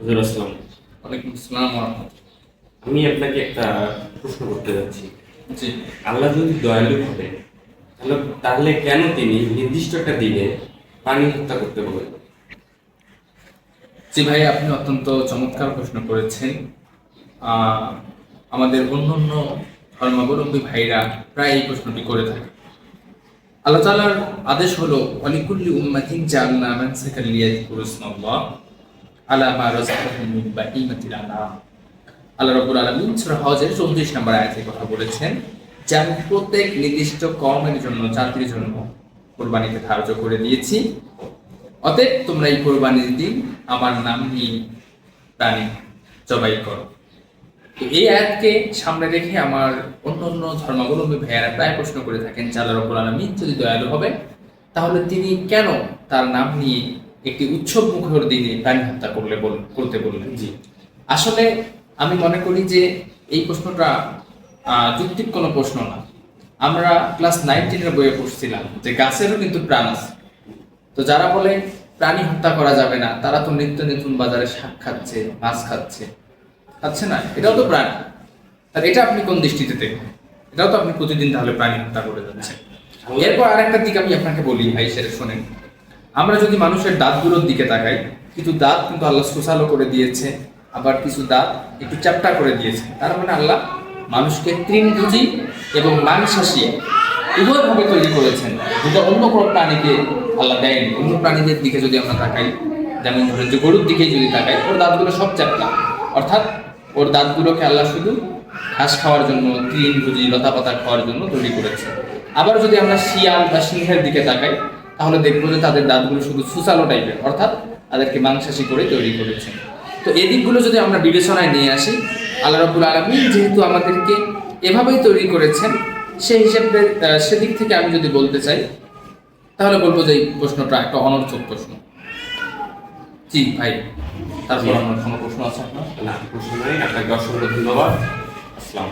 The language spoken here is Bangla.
হুজুর আসসালাম। ওয়ালাইকুম আসসালাম ওয়া রাহমাতুল্লাহ। আমি আপনাকে একটা প্রশ্ন করতে যাচ্ছি। জি আল্লাহ যদি দয়ালু হবে তাহলে তাহলে কেন তিনি নির্দিষ্ট একটা দিনে প্রাণী হত্যা করতে বলেন? জি ভাই, আপনি অত্যন্ত চমৎকার প্রশ্ন করেছেন। আহ, আমাদের অন্যান্য ধর্মাবলম্বী ভাইরা প্রায় এই প্রশ্নটি করে থাকে। আল্লাহ তাআলার আদেশ হলো ওয়ালিকুল্লি উম্মাতিন জাআলনা মানসাকাল লিয়াযকুরু ইসমাল্লাহ আলা মা রাযাকাহুম মিন বাহিমাতিল আনআম। আল্লাহ রাব্বুল আলামিন সূরা হজের 34 নম্বর আয়াতে কথা বলেছেন যে আমি প্রত্যেক নির্দিষ্ট কওমের জন্য, জাতির জন্য কুরবানিকে ধার্য করে দিয়েছি। অতএব তোমরা এই কোরবানির দিন আমার নাম নিয়ে প্রাণী জবাই করো। তো এই আয়াতকে সামনে রেখে আমার অন্য ধর্মাবলম্বী ভাইয়ারা প্রায় প্রশ্ন করে থাকেন যে আল্লাহ রাব্বুল আলামিন যদি দয়ালু হবে তাহলে তিনি কেন তার নাম নিয়ে একটি উৎসব মুখর দিনে প্রাণী হত্যা করতে বললেন। জি। আসলে আমি মনে করি যে এই প্রশ্নটা যৌক্তিক কোনো প্রশ্ন না। আমরা ক্লাস 9-10 বইয়ে পড়ছিলাম যে গাছেরও কিন্তু প্রাণ আছে। তো যারা বলে প্রাণী হত্যা করা যাবে না, তারা তো নিত্য নতুন বাজারে শাক খাচ্ছে, মাছ খাচ্ছে, খাচ্ছে না? এটাও তো প্রাণী। আর এটা আপনি কোন দৃষ্টিতে দেখবেন? এটাও তো আপনি প্রতিদিন তাহলে প্রাণী হত্যা করে যাচ্ছেন। এরপর আরেকটা দিক আমি আপনাকে বলি ভাই, সেটা শোনেন। আমরা যদি মানুষের দাঁতগুলোর দিকে তাকাই, কিছু দাঁত কিন্তু আল্লাহ সুসালো করে দিয়েছে, আবার কিছু দাঁত একটু চ্যাপ্টা করে দিয়েছে। তার মানে আল্লাহ মানুষকে তৃণভোজী এবং মাংসাশী উভয়ভাবে তৈরি করেছেন, যেটা অন্য কোনো প্রাণীকে আল্লাহ দেয়নি। অন্য প্রাণীদের দিকে যদি আমরা তাকাই, যেমন ধরেন যে গরুর দিকেই যদি তাকাই, ওর দাঁতগুলো সব চ্যাপ্টা, অর্থাৎ ওর দাঁতগুলোকে আল্লাহ শুধু ঘাস খাওয়ার জন্য, তৃণভোজী লতাপাতা খাওয়ার জন্য তৈরি করেছে। আবার যদি আমরা শিয়াল বা সিংহের দিকে তাকাই, তাহলে দেখবো যে তাদের দাঁতগুলো শুধু সুসালো টাইপের, অর্থাৎ তাদেরকে মাংসাশী করে তৈরি করেছেন। তো এই দিকগুলো যদি আমরা বিবেচনায় নিয়ে আসি, আল্লাহ রাব্বুল আলামিন যেহেতু আমাদেরকে এভাবেই তৈরি করেছেন, সেই হিসেবে সেদিক থেকে আমি যদি বলতে চাই, তাহলে বলবো যে এই প্রশ্নটা একটা অনর্থক প্রশ্ন। জি ভাই, তারপর জি। আমার কোনো প্রশ্ন আছে আপনার? না, প্রশ্ন নাই। আপনাকে অসংখ্য ধন্যবাদ। আসসালাম।